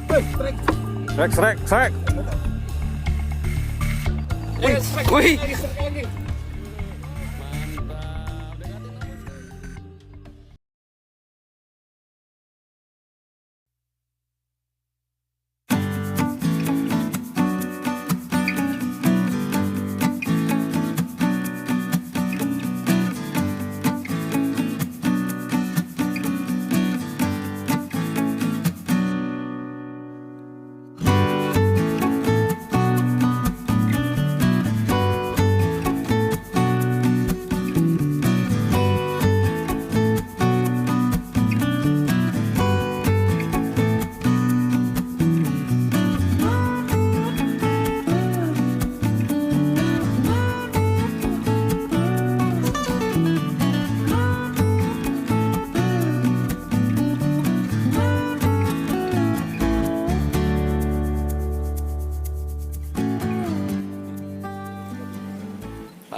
Strike. Wih.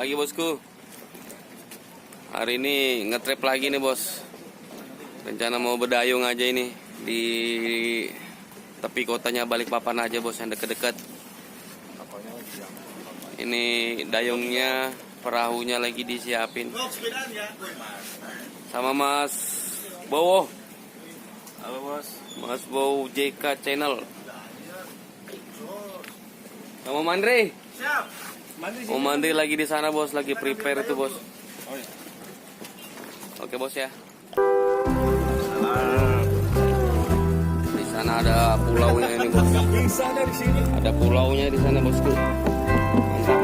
Pagi bosku. Hari ini ngetrip lagi nih bos. Rencana mau berdayung aja ini di tepi kotanya Balikpapan aja bos, yang deket-deket. Ini dayungnya, perahunya lagi disiapin. Sama Mas Bowo. Halo bos. Mas Bowo JK Channel. Sama Mandri. Siap. Om Mandri lagi di sana bos, lagi prepare itu bos. Oke bos ya. Di sana ada pulaunya ini bos. Ada pulaunya di sana bosku. Mantap.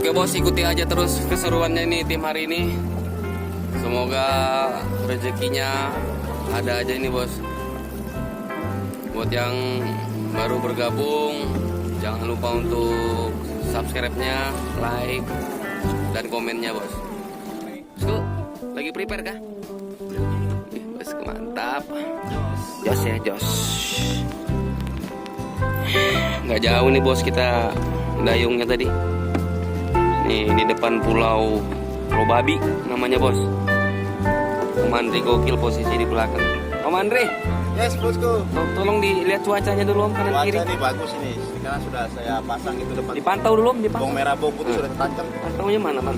Oke bos, ikuti aja terus keseruannya ini tim hari ini. Semoga rezekinya ada aja ini bos. Buat yang baru bergabung, jangan lupa untuk subscribe-nya, like, dan komennya bos. Bosku, lagi prepare kah? Bosku mantap. Jos ya, jos. Nggak jauh nih bos kita dayungnya tadi. Nih di depan pulau Babi namanya bos. Om Andri gokil posisi di belakang. Om Andri. Yes bosku. Tolong dilihat cuacanya dulu om, kanan kiri. Cuaca ini bagus ini. Sekarang sudah saya pasang itu depan. Dipantau dulu om, dipantau. Bawang merah, bawang putih sudah tertancap. Pantaunya mana man?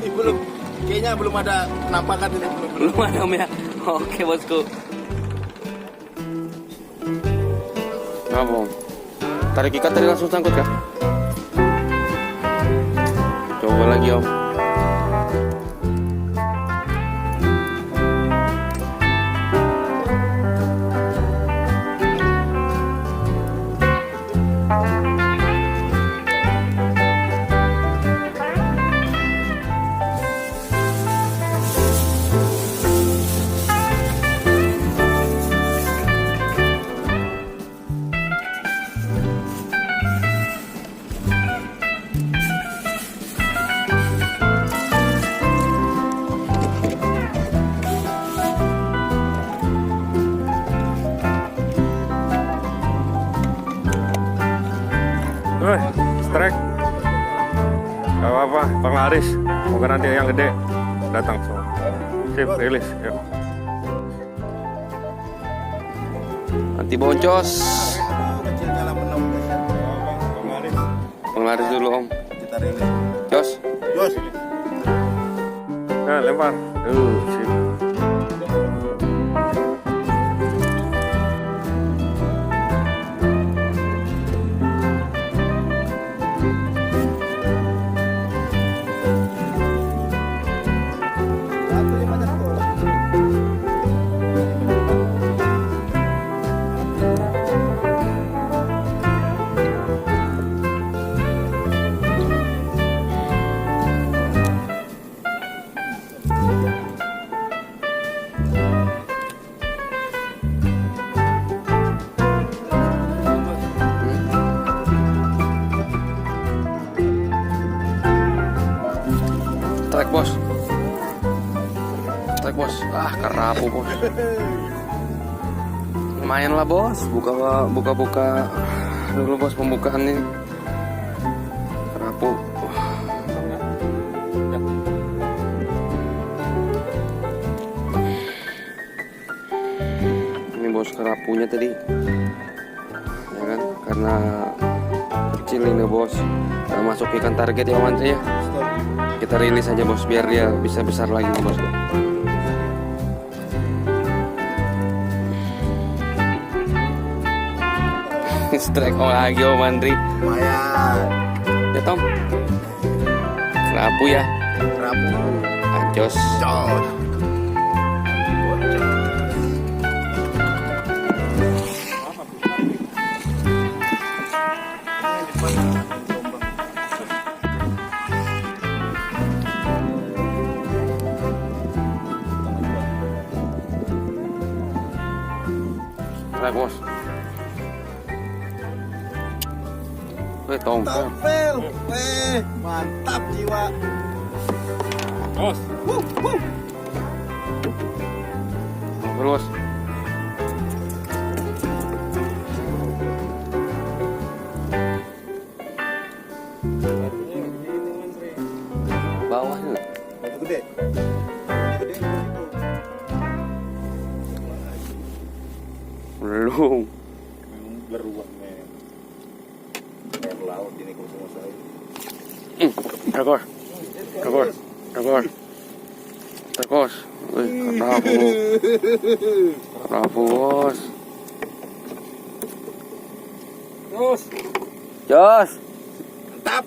Ini belum. Kayaknya belum ada penampakan ini Belum ada om ya. Oke bosku. Kenapa om? Tarik ikat tadi langsung sangkut kah? Coba lagi om. Strike. Gak apa-apa, penglaris. Moga nanti yang gede datang semua. Sip, rilis. Yuk. Nanti boncos. Kecil nyala penuh. Penglaris. Penglaris dulu om. Kita rilis. Jos. Jos. Nah, lempar. Sip. Strike bos. Strike bos. Ah, kerapu bos. Lumayan lah bos. Buka dulu bos pembukaan ini. Kerapu. Ini bos. bos kerapunya tadi, ya kan? Karena kecil ini bos, nggak masuk ikan target ya Wan ya. Kita rilis aja bos, biar dia bisa besar lagi bos. Strike lagi Om Andri. Lumayan. Ya Tom, kerapu ya, Kerapu. anjos. Jos. Strike bos. Tom. Tampil. Mantap jiwa. Bos. Terus. Bawahnya. Gede. Gede. Belum. Beruang men. Air laut ini kalau sama saya. Terkos. Wih, kerapu bos. Jos. Mantap.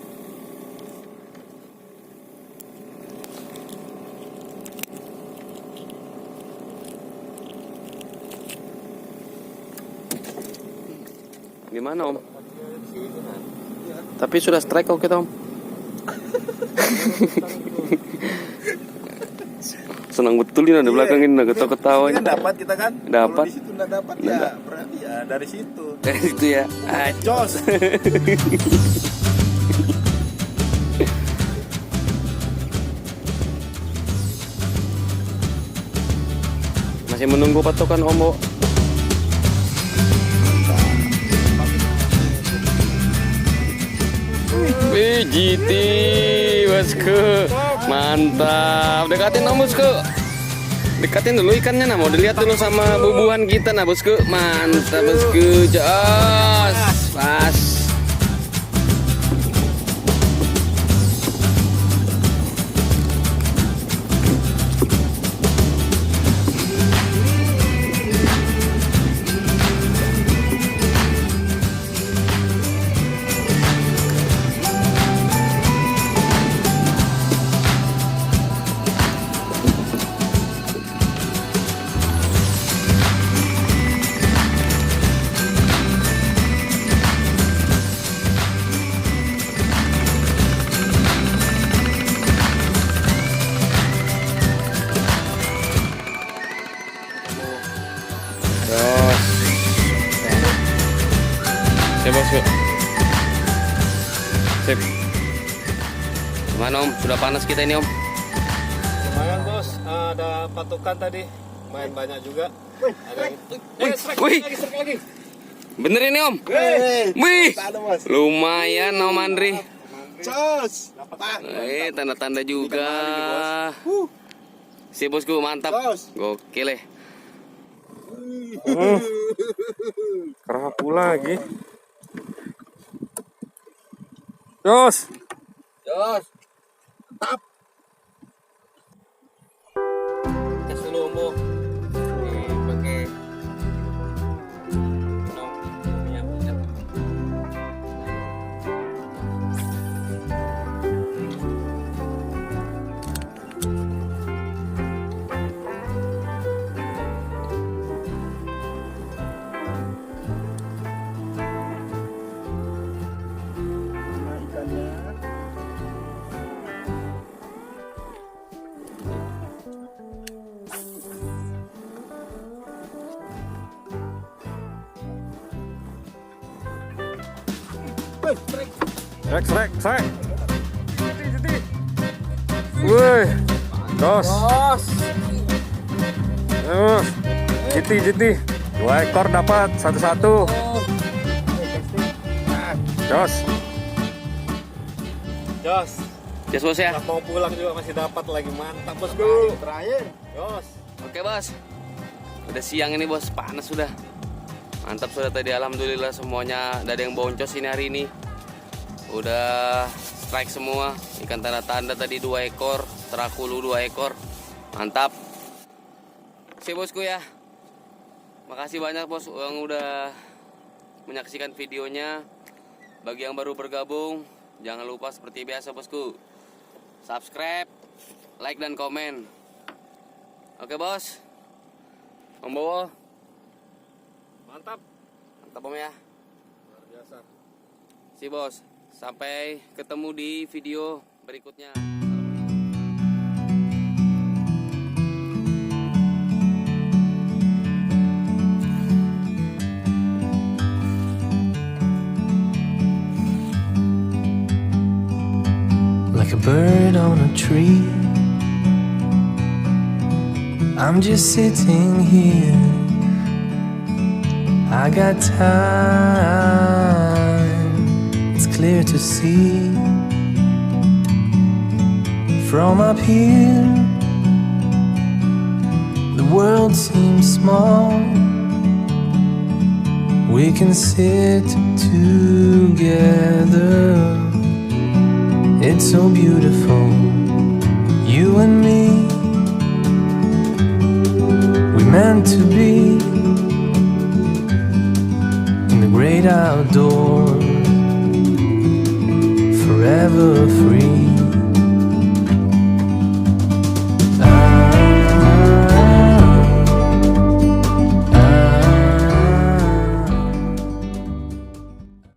Gimana Om? Tapi sudah strike oke Om. Senang betul ini di belakang ini ketawa-ketawa Kan ini. dapat kita kan? Dapat. Kalau di situ nggak dapat ya berarti ya dari situ. Kayak gitu ya. Jos. Masih menunggu patokan Om. Wih, GT bosku, mantap. Dekatin Om bosku, dekatin dulu ikannya nah, mau dilihat dulu sama bubuhan kita nah bosku. Mantap bosku, jos, pas. Sip bosku. Sip. Gimana Om? Sudah panas kita ini Om? Lumayan bos, ada patukan tadi, main banyak juga. Ada yang... strike Wih. lagi. Bener ini Om? Wih, lumayan Om Andri. Jos. Tanda-tanda juga. Si bosku mantap. Jos. Gokil ya. Kerapu lagi. Jos. Tap. Tes dulu Om. Pakai minyak. Strike. Wih, jos. GT. 2 ekor dapat satu-satu. Jos. Jas bos ya. Mau pulang juga masih dapat lagi, mantap bosku. Terakhir. Jos. Oke bos. Udah siang ini bos, panas sudah. Mantap sudah tadi, alhamdulillah semuanya ada yang boncos ini hari ini. Udah strike semua. Ikan tanda-tanda tadi 2 ekor, terakulu 2 ekor. Mantap. Si bosku ya. Makasih banyak bos yang udah menyaksikan videonya. Bagi yang baru bergabung, jangan lupa seperti biasa bosku, subscribe, like dan komen. Oke bos. Om Bowo. Mantap. Mantap Om ya. Luar biasa. Si bos, sampai ketemu di video berikutnya. Like a bird on a tree, I'm just sitting here. I got time, it's clear to see. From up here, the world seems small. We can sit together, it's so beautiful, you and me. We meant to be in the great outdoors, forever free.